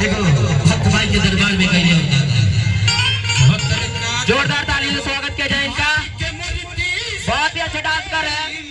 देखो भक्त भाई के दरबार में कहीं होता जोरदार ताली से स्वागत किया जाए इनका। बहुत ही अच्छा डांस कर रहे हैं।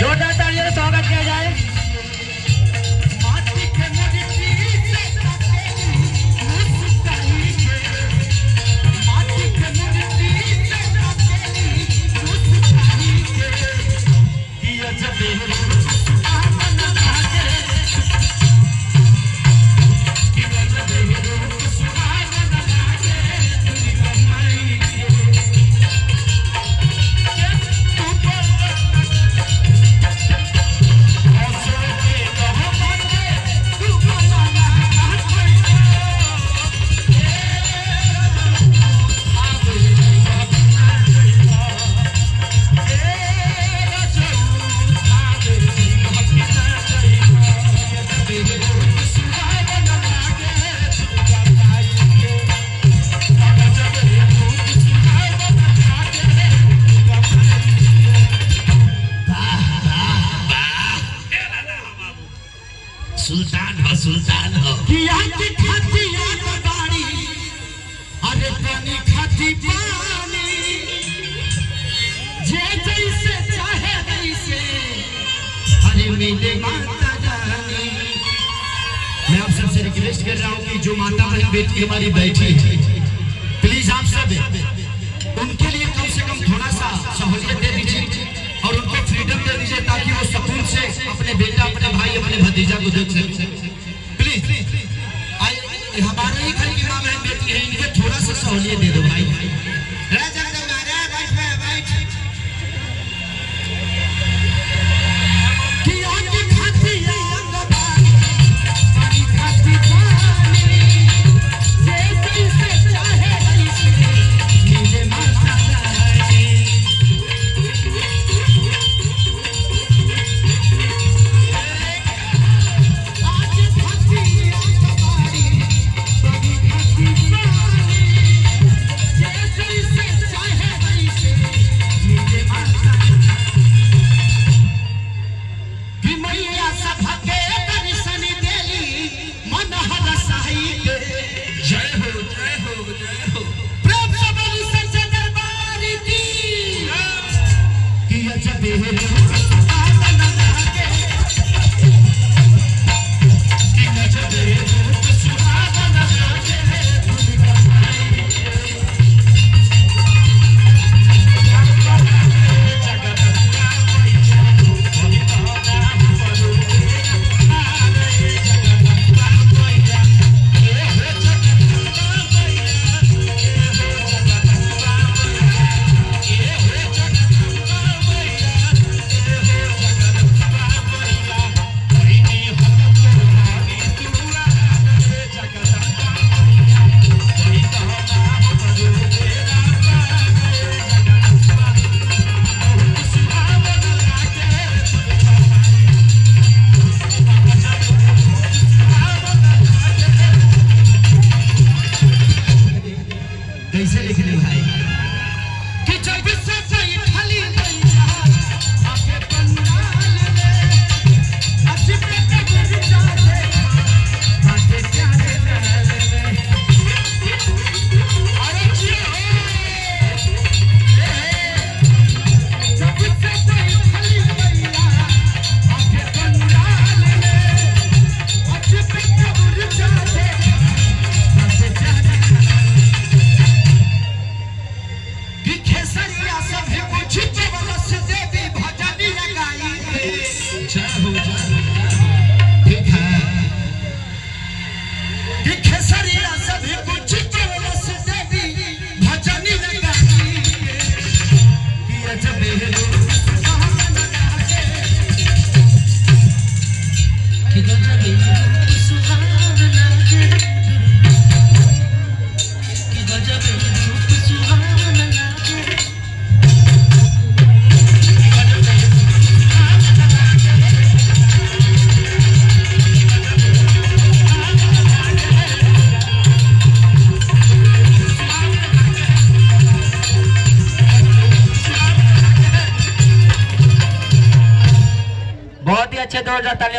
जोरदार तालियों से स्वागत किया जाए। सुल्तान हो किया की खाती बाड़ी अरे पानी खाती पानी जे जैसे चाहे वैसे अरे मिले माता रानी। मैं आप सबसे रिक्वेस्ट कर रहा हूँ कि जो माता बहन बेटी हमारी बैठी है प्लीज आप सब उनके लिए कम से कम थोड़ा सा सहूलियत दे दीजिए और उनको फ्रीडम दे दीजिए ताकि वो सुकून से अपने बेटा अपने भाई अपने भतीजा को देख सके। प्लीज हमारे ही घर की माँ बहन बेटी है इनके थोड़ा सा सहूलियत दे दो भाई।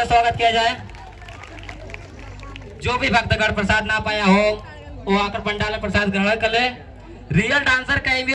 से स्वागत किया जाए। जो भी भक्तगण प्रसाद ना पाया हो वो आकर पंडाल में प्रसाद ग्रहण कर ले। रियल डांसर कहीं भी